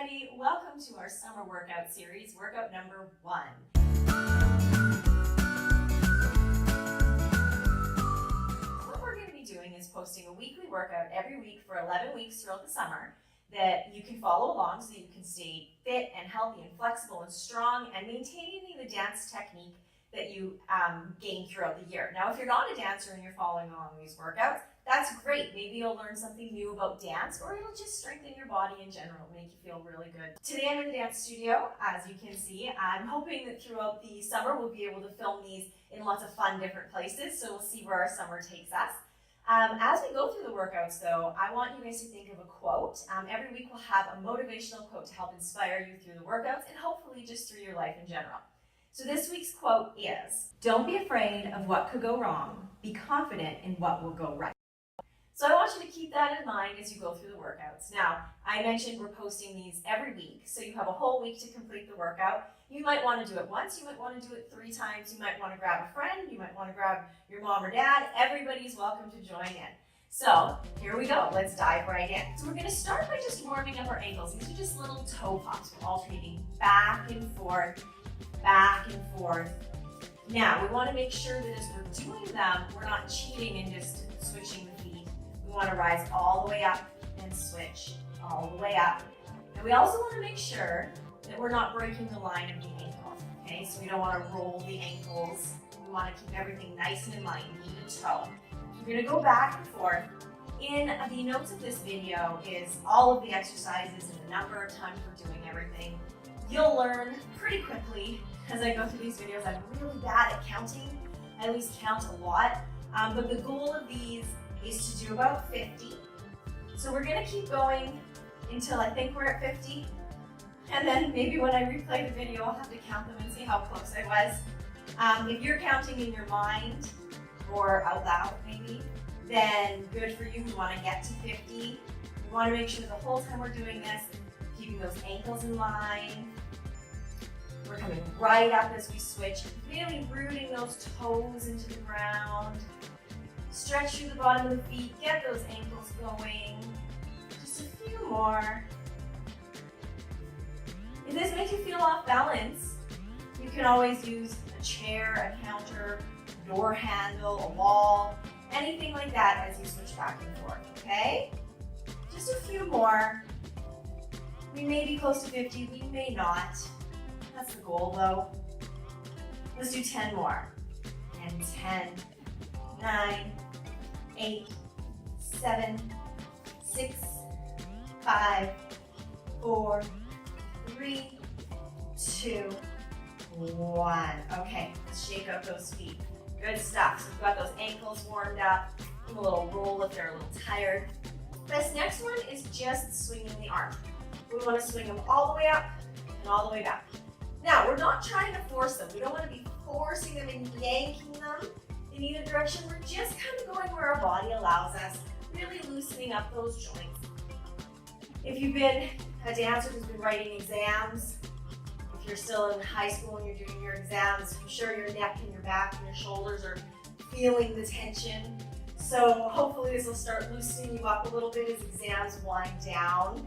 everybody. Welcome to our summer workout series, workout number 1. What we're going to be doing is posting a weekly workout every week for 11 weeks throughout the summer that you can follow along so you can stay fit and healthy and flexible and strong and maintaining the dance technique that you gain throughout the year. Now, if you're not a dancer and you're following along these workouts, that's great. Maybe you'll learn something new about dance, or it'll just strengthen your body in general, make you feel really good. Today I'm in the dance studio, as you can see. I'm hoping that throughout the summer we'll be able to film these in lots of fun different places, so we'll see where our summer takes us. As we go through the workouts though, I want you guys to think of a quote. Every week we'll have a motivational quote to help inspire you through the workouts and hopefully just through your life in general. So this week's quote is, "Don't be afraid of what could go wrong. Be confident in what will go right." So I want you to keep that in mind as you go through the workouts. Now, I mentioned we're posting these every week, so you have a whole week to complete the workout. You might want to do it once, you might want to do it 3 times, you might want to grab a friend, you might want to grab your mom or dad. Everybody's welcome to join in. So here we go, let's dive right in. So we're going to start by just warming up our ankles. These are just little toe pops. We're alternating back and forth, back and forth. Now, we want to make sure that as we're doing them, we're not cheating and just switching the feet. We want to rise all the way up and switch all the way up. And we also want to make sure that we're not breaking the line of the ankle. Okay, so we don't want to roll the ankles. We want to keep everything nice and in line, even toe. We're going to go back and forth. In the notes of this video is all of the exercises and the number of times we're doing everything. You'll learn pretty quickly as I go through these videos. I'm really bad at counting. I at least count a lot. But the goal of these is to do about 50. So we're going to keep going until I think we're at 50. And then maybe when I replay the video, I'll have to count them and see how close I was. If you're counting in your mind or out loud maybe, then good for you. We want to get to 50. We want to make sure the whole time we're doing this, keeping those ankles in line. We're coming right up as we switch, really rooting those toes into the ground. Stretch through the bottom of the feet, get those ankles going. Just a few more. If this makes you feel off balance, you can always use a chair, a counter, door handle, a wall, anything like that as you switch back and forth, okay? Just a few more. We may be close to 50, we may not. That's the goal though. Let's do 10 more. And 10, 9, 8, 7, 6, 5, 4, 3, 2, 1. Okay, let's shake out those feet. Good stuff. So we've got those ankles warmed up. Give a little roll if they're a little tired. This next one is just swinging the arm. We want to swing them all the way up and all the way back. Now, we're not trying to force them. We don't want to be forcing them and yanking them in either direction. We're just kind of going where our body allows us, really loosening up those joints. If you've been a dancer who's been writing exams, if you're still in high school and you're doing your exams, I'm sure your neck and your back and your shoulders are feeling the tension. So hopefully this will start loosening you up a little bit as exams wind down.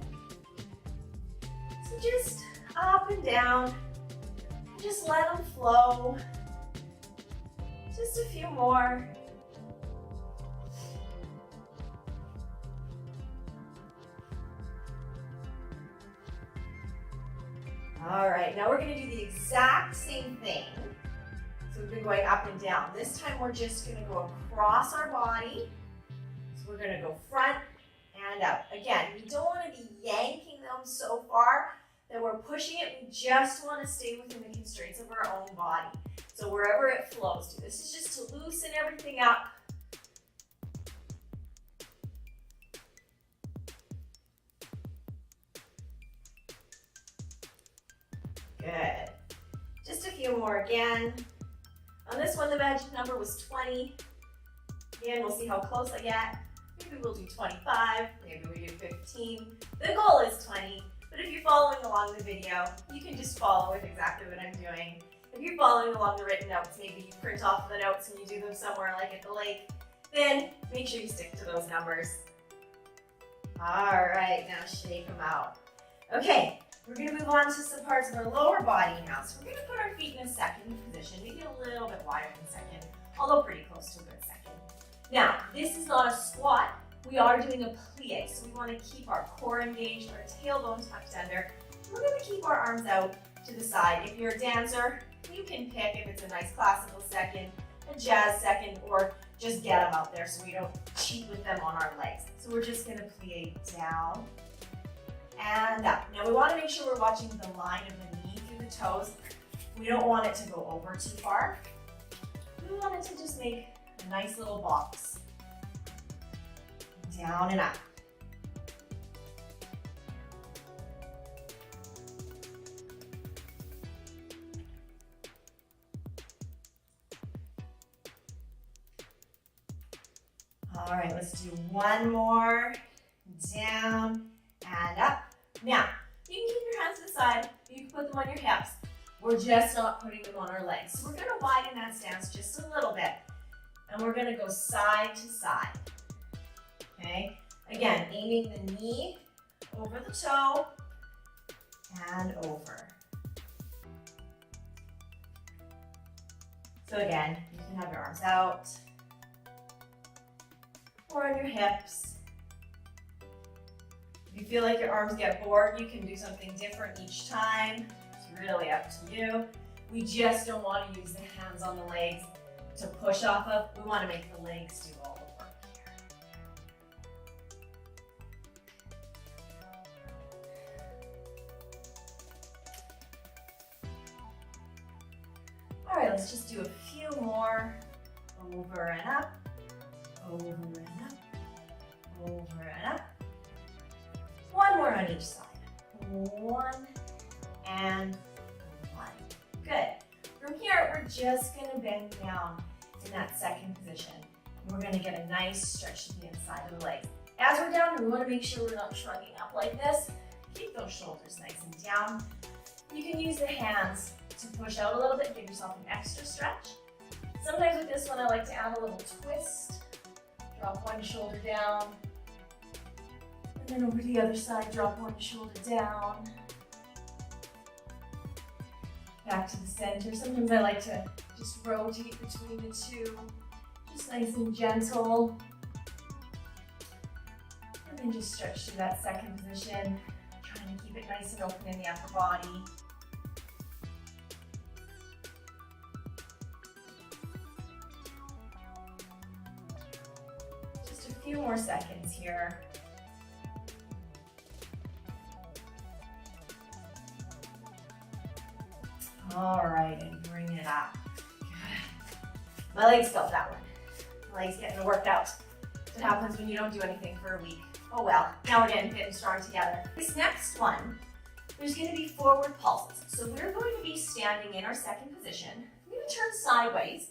So just up and down, just let them flow. Just a few more. All right, now we're going to do the exact same thing. So we've been going up and down. This time we're just going to go across our body. So we're going to go front and up. Again, we don't want to be yanking them so far that we're pushing it. We just want to stay within the constraints of our own body. So wherever it flows to. This is just to loosen everything up. Good. Just a few more again. On this one, the magic number was 20. Again, we'll see how close I get. Maybe we'll do 25, maybe we do 15. The goal is 20, but if you're following along the video, you can just follow with exactly what I'm doing. If you're following along the written notes, maybe you print off the notes and you do them somewhere like at the lake, then make sure you stick to those numbers. All right, now shake them out. Okay, we're gonna move on to some parts of our lower body now. So we're gonna put our feet in a second position, maybe a little bit wider than second, although pretty close to a good second. Now, this is not a squat. We are doing a plie, so we wanna keep our core engaged, our tailbone tucked under. We're gonna keep our arms out to the side. If you're a dancer, you can pick if it's a nice classical second, a jazz second, or just get them out there so we don't cheat with them on our legs. So we're just gonna plie down and up. Now we wanna make sure we're watching the line of the knee through the toes. We don't want it to go over too far. We want it to just make a nice little box. Down and up. All right, let's do one more. Down and up. Now, you can keep your hands to the side, you can put them on your hips. We're just not putting them on our legs. So we're gonna widen that stance just a little bit. And we're gonna go side to side. Okay? Again, aiming the knee over the toe and over. So again, you can have your arms out or on your hips. If you feel like your arms get bored, you can do something different each time. It's really up to you. We just don't want to use the hands on the legs to push off of. We want to make the legs do all the work here. All right, let's just do a few more. Over and up, over and up, over and up. One more on each side. One and one. Good. From here, we're just gonna bend down in that second position. We're gonna get a nice stretch to the inside of the legs. As we're down, we wanna make sure we're not shrugging up like this. Keep those shoulders nice and down. You can use the hands to push out a little bit, give yourself an extra stretch. Sometimes with this one, I like to add a little twist. Drop one shoulder down. And then over to the other side, drop one shoulder down. Back to the center. Sometimes I like to just rotate between the two. Just nice and gentle. And then just stretch to that second position. Trying to keep it nice and open in the upper body. Just a few more seconds here. All right, and bring it up. Good. My legs felt that one. My legs getting worked out. It happens when you don't do anything for a week. Oh well, now we're getting fit and strong together. This next one, there's gonna be forward pulses. So we're going to be standing in our second position. I'm gonna turn sideways,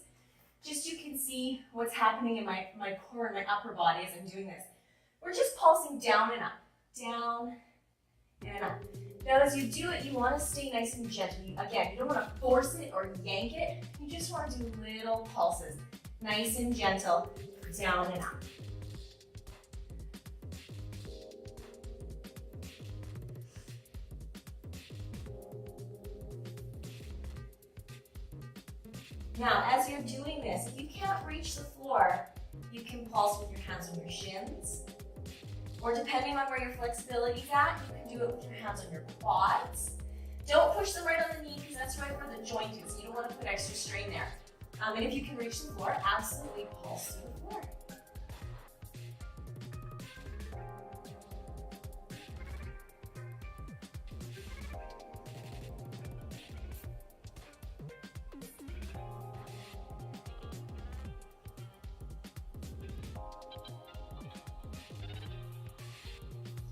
just so you can see what's happening in my core and my upper body as I'm doing this. We're just pulsing down and up, down and up. Now as you do it, you want to stay nice and gentle. Again, you don't want to force it or yank it. You just want to do little pulses. Nice and gentle, down and up. Now, as you're doing this, if you can't reach the floor, you can pulse with your hands on your shins. Or depending on where your flexibility is at, you can do it with your hands on your quads. Don't push them right on the knee because that's right where the joint is. You don't want to put extra strain there. And if you can reach the floor, absolutely pulse to the floor.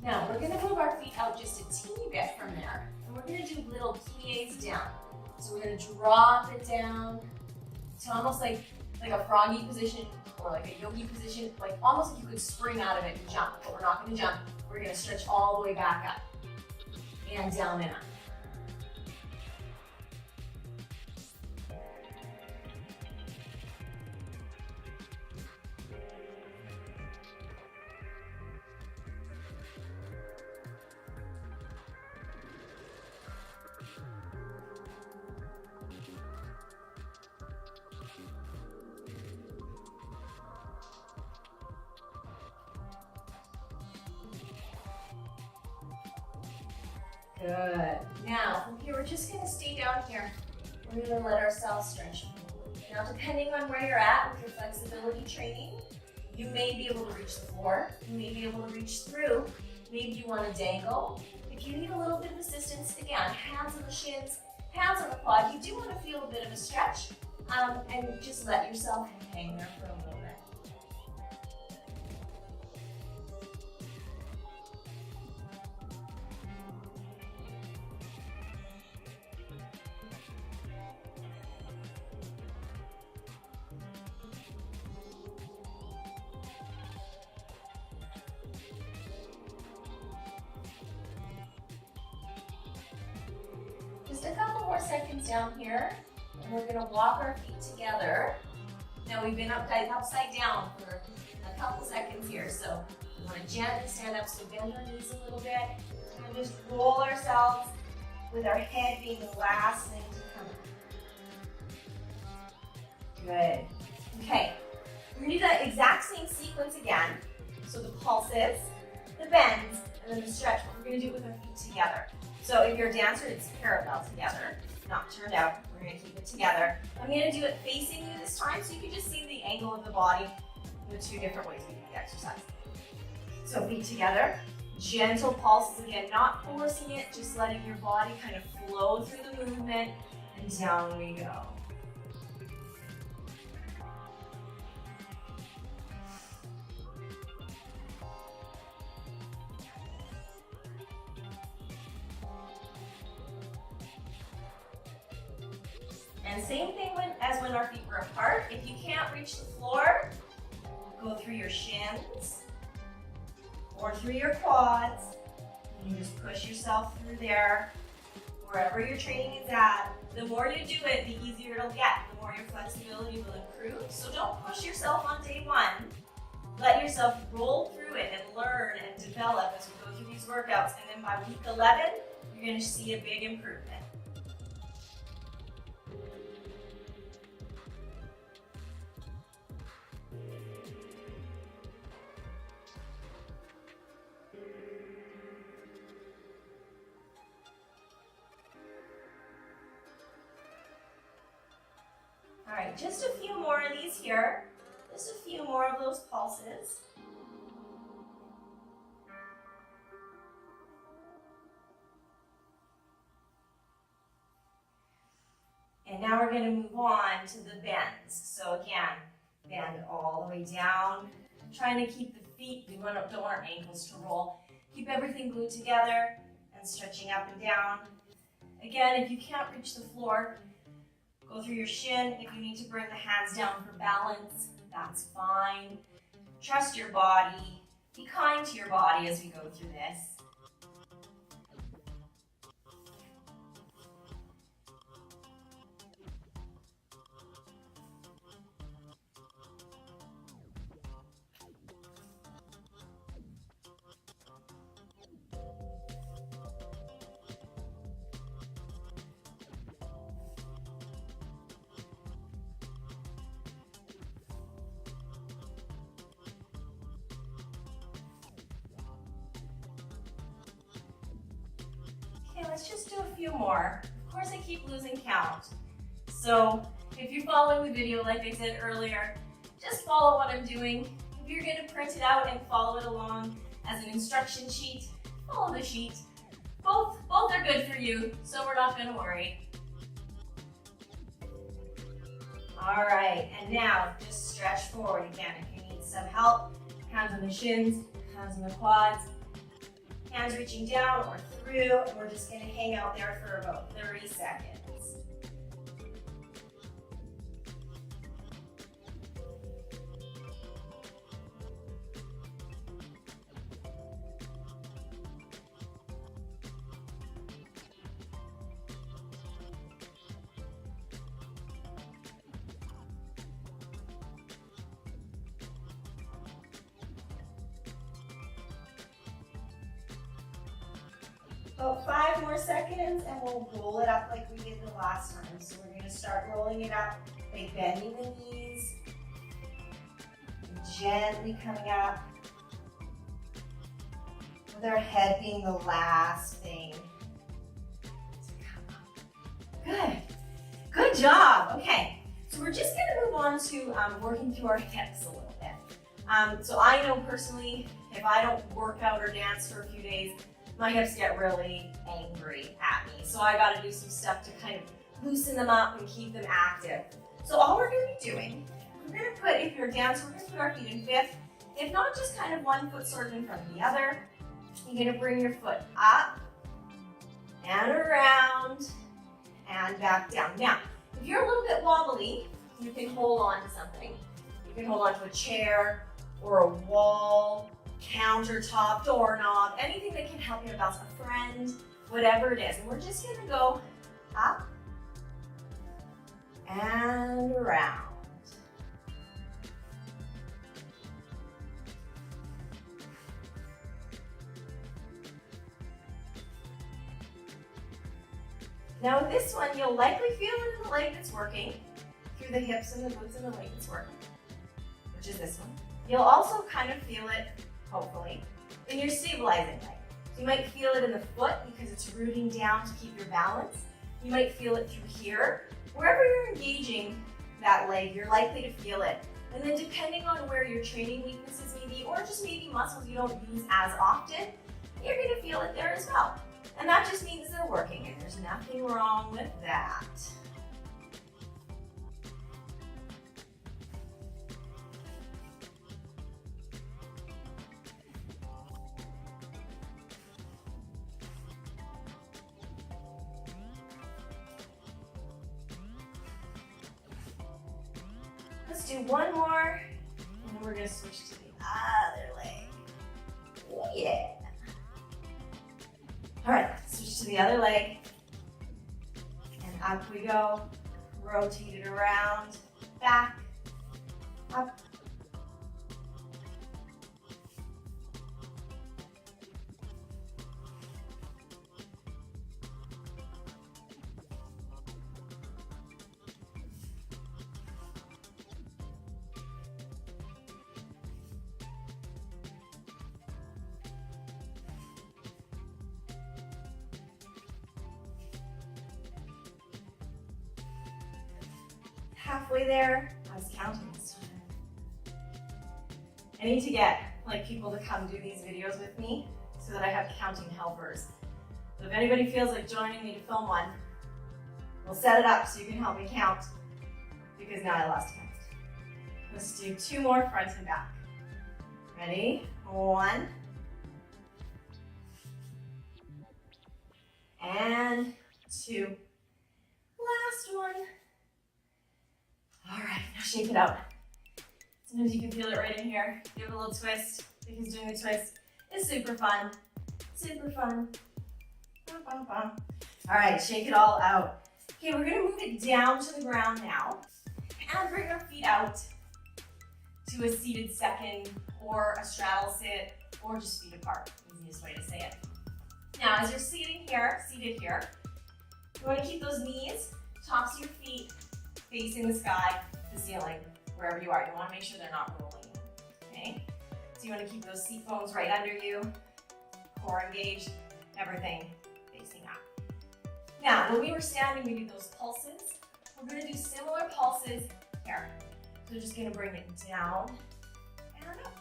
Now, we're going to move our feet out just a teeny bit from there, and we're going to do little plies down. So we're going to drop it down to almost like a froggy position or like a yogi position, like almost like you could spring out of it and jump, but we're not going to jump. We're going to stretch all the way back up and down and up. Good. Now, from here, we're just gonna stay down here. We're gonna let ourselves stretch. Now, depending on where you're at with your flexibility training, you may be able to reach the floor. You may be able to reach through. Maybe you wanna dangle. If you need a little bit of assistance, again, hands on the shins, hands on the quad. You do wanna feel a bit of a stretch, and just let yourself hang there for a little bit. Just a couple more seconds down here, and we're gonna walk our feet together. Now we've been upside down for a couple seconds here, so we wanna gently stand up, so bend our knees a little bit, and just roll ourselves with our head being the last thing to come up. Good. Okay, we're gonna do that exact same sequence again. So the pulses, the bends, and then the stretch, but we're gonna do it with our feet together. So if you're a dancer, it's parallel together, not turned out. We're gonna keep it together. I'm gonna do it facing you this time, so you can just see the angle of the body in the two different ways we do the exercise. So feet together, gentle pulses again, not forcing it, just letting your body kind of flow through the movement, and down we go. And same thing as when our feet were apart. If you can't reach the floor, go through your shins or through your quads. And you just push yourself through there, wherever your training is at. The more you do it, the easier it'll get. The more your flexibility will improve. So don't push yourself on day one. Let yourself roll through it and learn and develop as we go through these workouts. And then by week 11, you're going to see a big improvement. All right, just a few more of these here. Just a few more of those pulses. And now we're going to move on to the bends. So again, bend all the way down. I'm trying to keep the feet, we don't want our ankles to roll. Keep everything glued together and stretching up and down. Again, if you can't reach the floor, go through your shin. If you need to bring the hands down for balance, that's fine. Trust your body. Be kind to your body as we go through this. Okay, let's just do a few more. Of course, I keep losing count. So if you're following the video like I said earlier, just follow what I'm doing. If you're going to print it out and follow it along as an instruction sheet, follow the sheet. Both are good for you, so we're not going to worry. All right, and now just stretch forward again. If you need some help, hands on the shins, hands on the quads, hands reaching down or through, and we're just going to hang out there for about 30 seconds. About 5 more seconds and we'll roll it up like we did the last time. So we're going to start rolling it up by bending the knees, and gently coming up, with our head being the last thing Good. Good job. Okay. So we're just gonna move on to working through our hips a little bit. So I know personally, if I don't work out or dance for a few days, my hips get really angry at me. So I gotta do some stuff to kind of loosen them up and keep them active. So all we're gonna be doing, we're gonna put, if you're a dancer, we're gonna put our feet in fifth. If not, just kind of one foot sort of in front of the other. You're gonna bring your foot up and around and back down. Now, if you're a little bit wobbly, you can hold on to something. You can hold on to a chair or a wall, countertop, doorknob, anything that can help you bounce, a friend, whatever it is. And we're just gonna go up and around. Now with this one, you'll likely feel it in the leg that's working, through the hips and the glutes and the leg that's working, which is this one. You'll also kind of feel it, hopefully, in your stabilizing leg. So you might feel it in the foot because it's rooting down to keep your balance. You might feel it through here. Wherever you're engaging that leg, you're likely to feel it. And then depending on where your training weaknesses may be, or just maybe muscles you don't use as often, you're gonna feel it there as well. And that just means they're working, and there's nothing wrong with that. Let's do one more, and then we're gonna switch to the other leg. Oh yeah. All right, switch to the other leg, and up we go. Rotate it around, back, up. Halfway there, I was counting this time. I need to get people to come do these videos with me so that I have counting helpers. So if anybody feels like joining me to film one, we'll set it up so you can help me count, because now I lost count. Let's do two more, front and back. Ready? 1 and 2. Last one. All right, now shake it out. Sometimes you can feel it right in here. Give it a little twist, because doing the twist is super fun. Super fun. All right, shake it all out. Okay, we're gonna move it down to the ground now, and bring our feet out to a seated second, or a straddle sit, or just feet apart, easiest way to say it. Now, as you're seated here, you wanna keep those knees, tops of your feet, facing the sky, the ceiling, wherever you are. You want to make sure they're not rolling, okay? So you want to keep those seat bones right under you, core engaged, everything facing up. Now, when we were standing, we did those pulses. We're going to do similar pulses here. So we're just going to bring it down and up.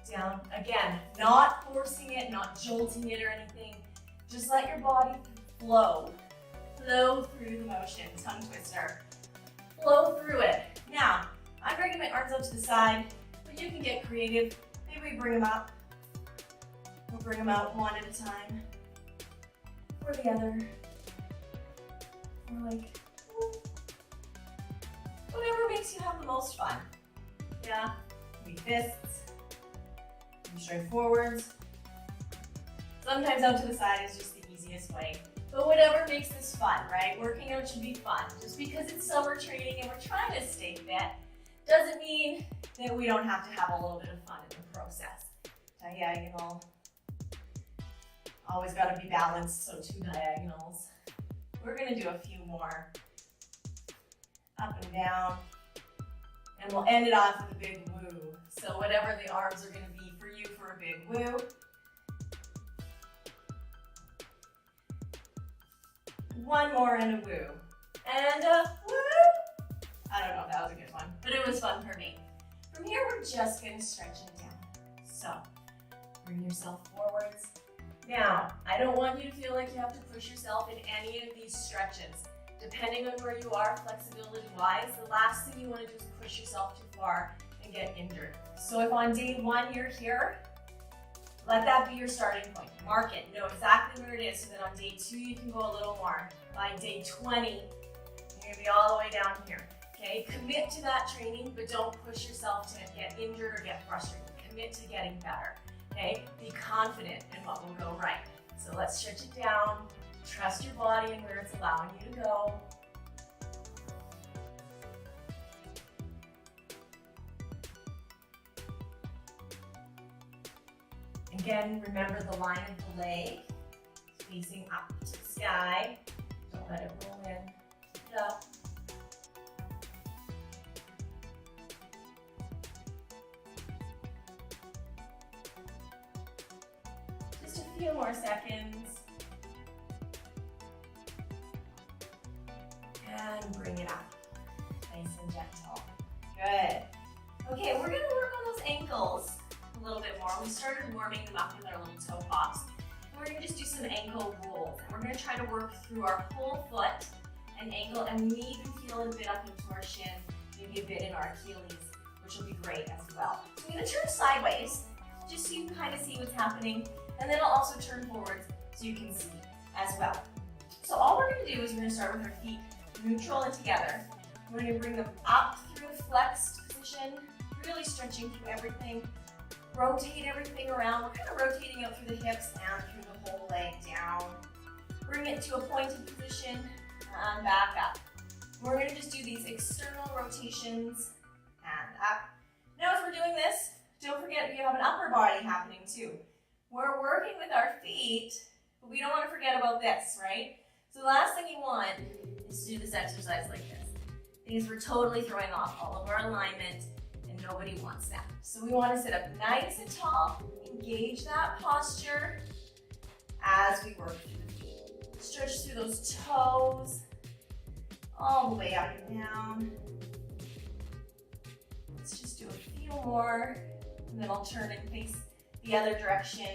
Down, again, not forcing it, not jolting it or anything. Just let your body flow. Flow through the motion, tongue twister. Flow through it. Now, I'm bringing my arms up to the side, but you can get creative. Maybe we bring them up. We'll bring them out one at a time. Or the other. Or whatever makes you have the most fun. Yeah, maybe fists. Maybe straight forwards. Sometimes out to the side is just the easiest way. But whatever makes this fun, right? Working out should be fun. Just because it's summer training and we're trying to stay fit, doesn't mean that we don't have to have a little bit of fun in the process. Diagonal. Always gotta be balanced, so 2 diagonals. We're gonna do a few more. Up and down. And we'll end it off with a big woo. So whatever the arms are gonna be for you for a big woo. One more and a woo. And a woo. I don't know if that was a good one, but it was fun for me. From here, we're just gonna stretch it down. So, bring yourself forwards. Now, I don't want you to feel like you have to push yourself in any of these stretches. Depending on where you are flexibility-wise, the last thing you want to do is push yourself too far and get injured. So if on day 1 you're here, let that be your starting point. Mark it, know exactly where it is, so that on day 2 you can go a little more. By day 20, you're gonna be all the way down here. Okay, commit to that training, but don't push yourself to get injured or get frustrated. Commit to getting better. Okay, be confident in what will go right. So let's stretch it down. Trust your body and where it's allowing you to go. Again, remember the line of the leg, facing up to the sky. Don't let it roll in. Keep it up. Just a few more seconds. And bring it up, nice and gentle. Good. Okay, we're gonna work on those ankles a little bit more. We started warming them up with our little toe pops. And we're gonna just do some ankle rolls. And we're gonna try to work through our whole foot and ankle, and maybe feel it a bit up into our shin, maybe a bit in our Achilles, which will be great as well. So I'm gonna turn sideways, just so you can kind of see what's happening, and then I'll also turn forwards so you can see as well. So all we're gonna do is we're gonna start with our feet neutral and together. We're going to bring them up through a flexed position, really stretching through everything. Rotate everything around. We're kind of rotating out through the hips and through the whole leg down. Bring it to a pointed position and back up. We're going to just do these external rotations and up. Now as we're doing this, don't forget we have an upper body happening too. We're working with our feet, but we don't want to forget about this, right? So the last thing you want is to do this exercise like this, because we're totally throwing off all of our alignment and nobody wants that. So we want to sit up nice and tall, engage that posture as we work through the feet. Stretch through those toes, all the way up and down. Let's just do a few more, and then I'll turn and face the other direction.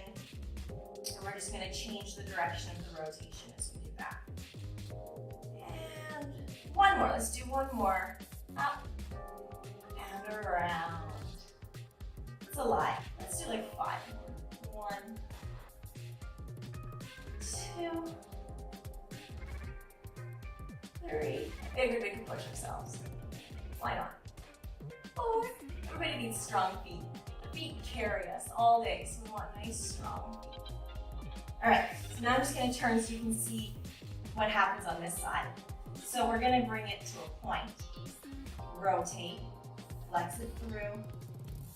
And we're just going to change the direction of the rotation as we do that. And one more. Let's do one more. Up and around. It's a lie. Let's do like 5 more. 1, 2, 3. I figured we could push ourselves. Why not? 4. Everybody needs strong feet. The feet carry us all day, so we want nice, strong feet. All right, so now I'm just going to turn so you can see what happens on this side. So we're going to bring it to a point. Rotate, flex it through,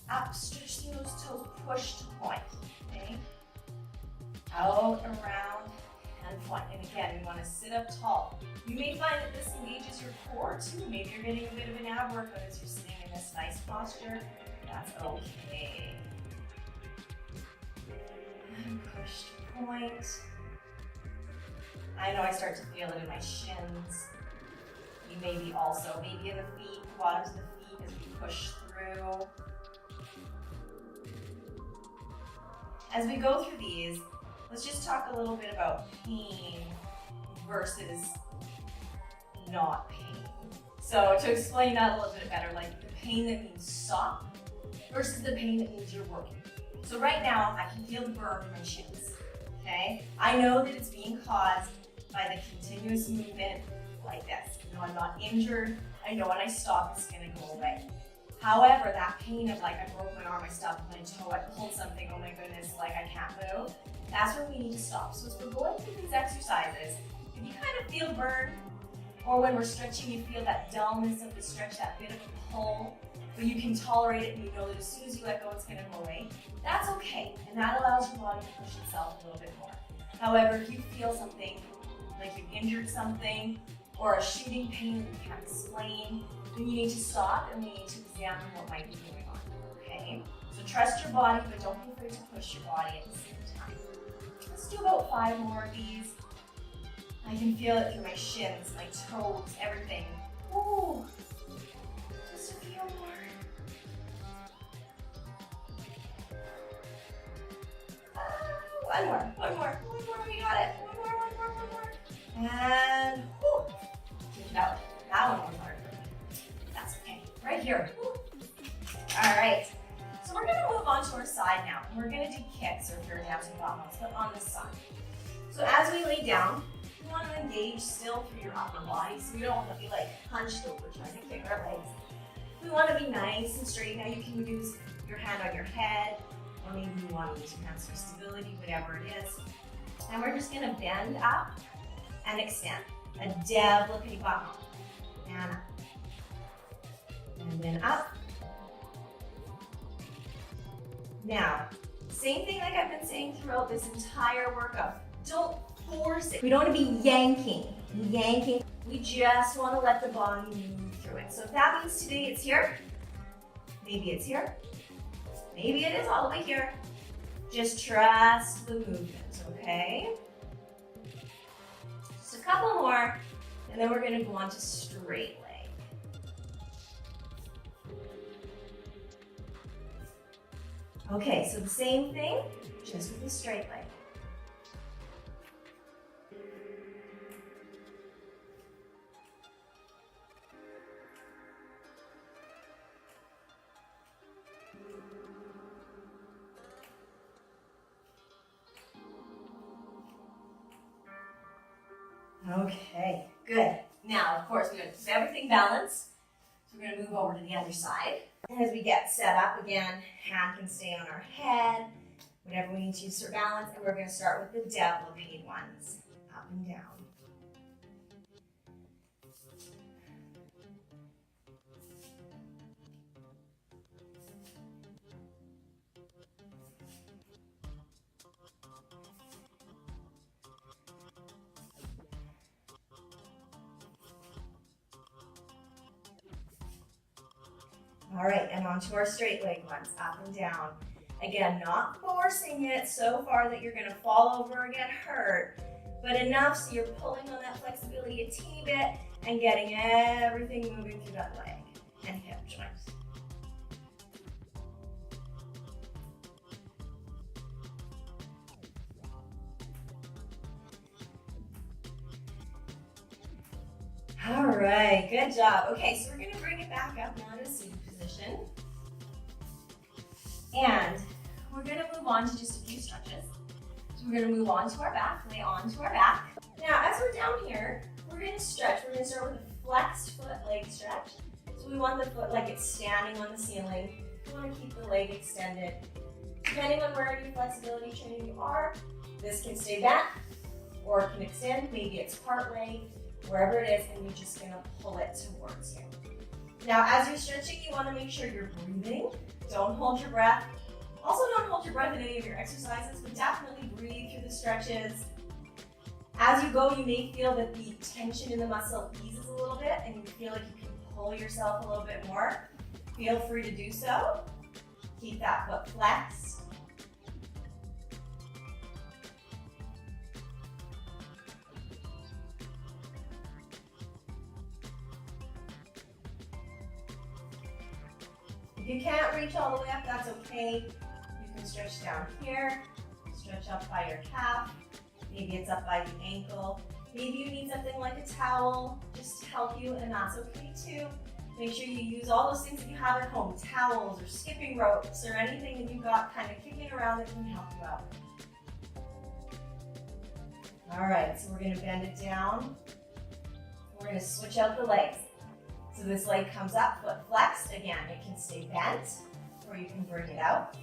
up, stretch through those toes, push to point, okay? Out, around, and point. And again, we want to sit up tall. You may find that this engages your core too. Maybe you're getting a bit of an ab workout as you're sitting in this nice posture. That's okay. And push to point. I know I start to feel it in my shins. You may be also, maybe in the feet, the bottoms of the feet as we push through. As we go through these, let's just talk a little bit about pain versus not pain. So to explain that a little bit better, like the pain that means stop versus the pain that means you're working. So right now, I can feel the burn in my shins, okay? I know that it's being caused by the continuous movement like this. I know I'm not injured. I know when I stop, it's gonna go away. However, that pain of like, I broke my arm, I stubbed my toe, I pulled something, oh my goodness, like I can't move, that's when we need to stop. So as we're going through these exercises, if you kind of feel burn, or when we're stretching, you feel that dullness of the stretch, that bit of a pull, but you can tolerate it and you know that as soon as you let go, it's gonna go away, that's okay. And that allows your body to push itself a little bit more. However, if you feel something, like you've injured something, or a shooting pain that you can't explain, then you need to stop and we need to examine what might be going on, okay? So trust your body, but don't be afraid to push your body at the same time. Let's do about 5 more of these. I I can feel it through my shins, my toes, everything. Ooh, just a few more. One more, we got it. One more. And whoo, take it out. That one was hard. That's okay, right here. Woo. All right, so we're gonna move on to our side now. We're gonna do kicks or third down to bottom, but on the side. So as we lay down, you want to engage still through your upper body, so you don't want to be like hunched over trying to kick our legs. We want to be nice and straight. Now you can use your hand on your head, or maybe you want to use your hands for stability, whatever it is. And we're just going to bend up and extend. A devil bottom. And up. And then up. Now, same thing like I've been saying throughout this entire workout. Don't force it. We don't want to be yanking. We just want to let the body move through it. So if that means today it's here, maybe it's here, maybe it is all the way here. Just trust the movement, okay? Just a couple more, and then we're going to go on to straight leg. Okay, so the same thing, just with the straight leg. Okay, good. Now, of course, we have to keep everything balanced. So we're going to move over to the other side. And as we get set up again, hand can stay on our head, whatever we need to use for balance. And we're going to start with the developing ones, up and down. All right, and onto our straight leg ones, up and down. Again, not forcing it so far that you're gonna fall over or get hurt, but enough so you're pulling on that flexibility a teeny bit and getting everything moving through that leg and hip joints. All right, good job. Okay, so we're gonna bring it back up now to seated position. And we're gonna move on to just a few stretches. So we're gonna move on to our back, lay onto our back. Now, as we're down here, we're gonna stretch. We're gonna start with a flexed foot leg stretch. So we want the foot like it's standing on the ceiling. We wanna keep the leg extended. Depending on where your flexibility training you are, this can stay back or it can extend. Maybe it's part leg, wherever it is, and you're just gonna pull it towards you. Now, as you're stretching, you wanna make sure you're breathing. Don't hold your breath. Also, don't hold your breath in any of your exercises, but definitely breathe through the stretches. As you go, you may feel that the tension in the muscle eases a little bit, and you feel like you can pull yourself a little bit more. Feel free to do so. Keep that foot flexed. If you can't reach all the way up, that's okay. You can stretch down here, stretch up by your calf. Maybe it's up by the ankle. Maybe you need something like a towel just to help you, and that's okay too. Make sure you use all those things that you have at home, towels or skipping ropes or anything that you've got kind of kicking around that can help you out. All right, so we're gonna bend it down. We're gonna switch out the legs. So this leg comes up, foot flexed. Again, it can stay bent, or you can bring it out.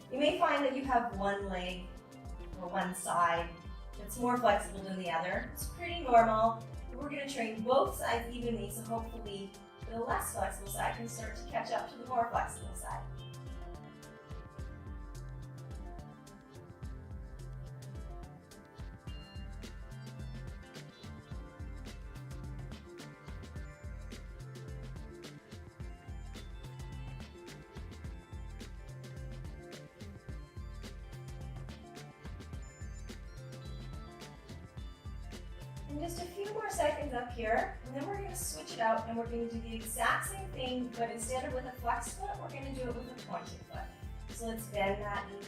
You may find that you have one leg or one side that's more flexible than the other. It's pretty normal. We're going to train both sides evenly, so hopefully the less flexible side can start to catch up to the more flexible side. And just a few more seconds up here, and then we're going to switch it out, and we're going to do the exact same thing, but instead of with a flexed foot, we're going to do it with a pointed foot. So let's bend that knee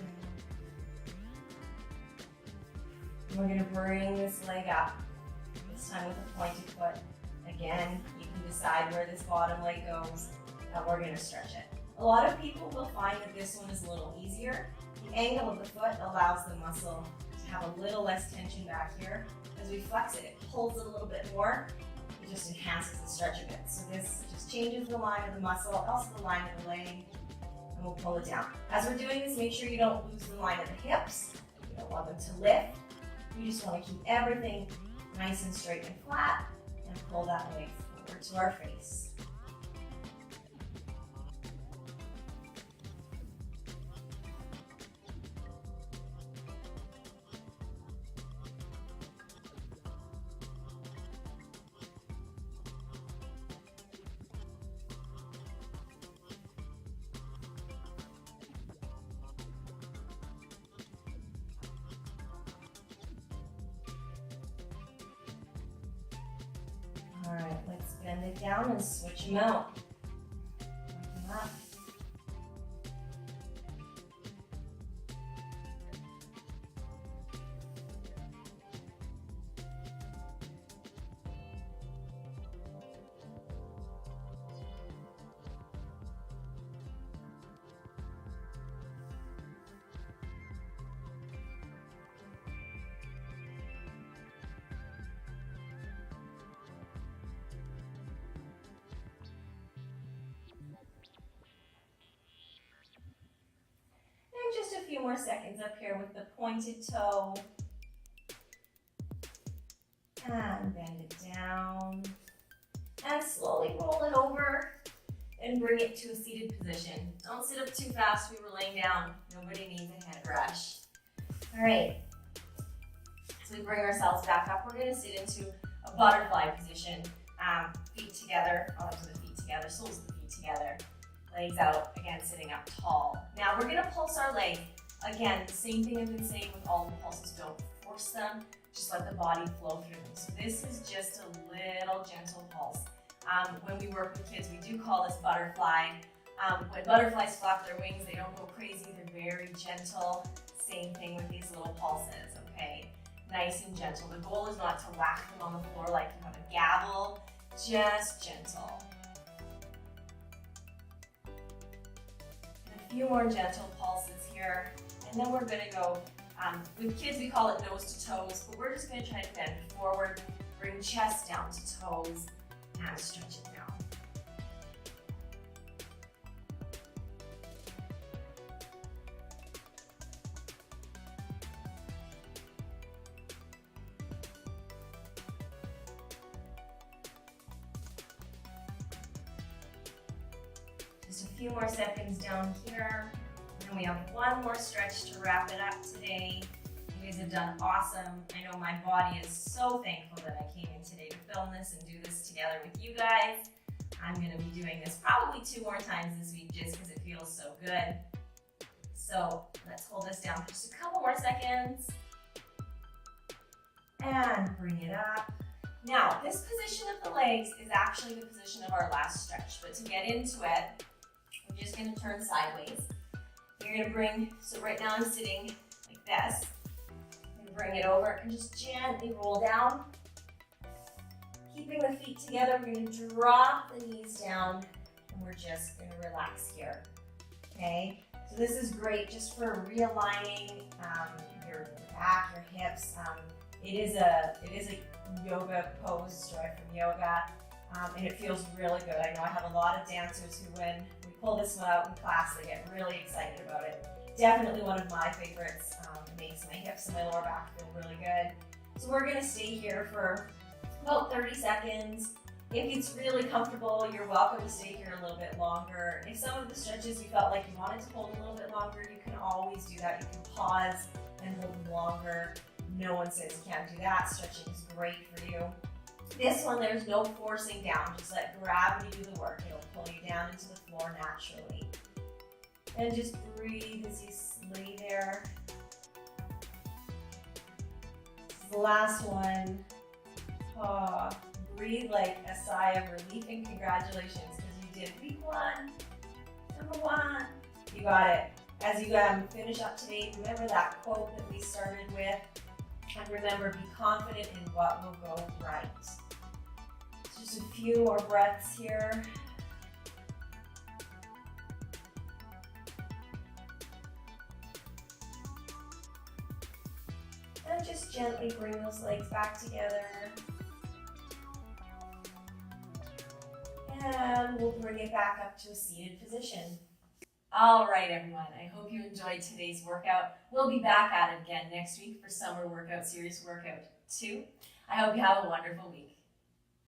down. We're going to bring this leg up, this time with a pointed foot. Again, you can decide where this bottom leg goes, and we're going to stretch it. A lot of people will find that this one is a little easier. The angle of the foot allows the muscle to have a little less tension back here. As we flex it, it pulls it a little bit more. It just enhances the stretch a bit. So this just changes the line of the muscle, also the line of the leg, and we'll pull it down. As we're doing this, make sure you don't lose the line of the hips. You don't want them to lift. You just want to keep everything nice and straight and flat, and pull that leg forward to our face. All right, let's bend it down and switch them out. Like that. Just a few more seconds up here with the pointed toe. And bend it down. And slowly roll it over and bring it to a seated position. Don't sit up too fast. We were laying down. Nobody needs a head rush. All right. So we bring ourselves back up. We're going to sit into a butterfly position. Feet together, arms of the feet together, soles of the feet together. Legs out, again, sitting up tall. Now we're gonna pulse our legs. Again, the same thing I've been saying with all the pulses, don't force them, just let the body flow through them. So this is just a little gentle pulse. When we work with kids, we do call this butterfly. When butterflies flap their wings, they don't go crazy, they're very gentle. Same thing with these little pulses, okay? Nice and gentle. The goal is not to whack them on the floor like you have a gavel, just gentle. A few more gentle pulses here, and then we're going to go, with kids we call it nose to toes, but we're just going to try to bend forward, bring chest down to toes, and stretch it down. Just a few more seconds down here. And we have one more stretch to wrap it up today. You guys have done awesome. I know my body is so thankful that I came in today to film this and do this together with you guys. I'm going to be doing this probably 2 more times this week just because it feels so good. So let's hold this down for just a couple more seconds. And bring it up. Now, this position of the legs is actually the position of our last stretch, but to get into it, we're just going to turn sideways. You're going to bring, so right now I'm sitting like this. I'm going to bring it over and just gently roll down. Keeping the feet together, we're going to drop the knees down and we're just going to relax here. Okay? So this is great just for realigning your back, your hips. It is a yoga pose derived from yoga, and it feels really good. I know I have a lot of dancers who, when we pull this one out in class, they get really excited about it. Definitely one of my favorites. It makes my hips and my lower back feel really good. So we're gonna stay here for about 30 seconds. If it's really comfortable, you're welcome to stay here a little bit longer. If some of the stretches you felt like you wanted to hold a little bit longer, you can always do that. You can pause and hold longer. No one says you can't do that. Stretching is great for you. This one, there's no forcing down. Just let gravity do the work. It'll pull you down into the floor naturally. And just breathe as you lay there. This is the last one. Breathe like a sigh of relief and congratulations because you did week 1, number 1. You got it. As you finish up today, remember that quote that we started with, and remember, be confident in what will go right. Just a few more breaths here. And just gently bring those legs back together. And we'll bring it back up to a seated position. All right, everyone. I hope you enjoyed today's workout. We'll be back at it again next week for Summer Workout Series Workout 2. I hope you have a wonderful week.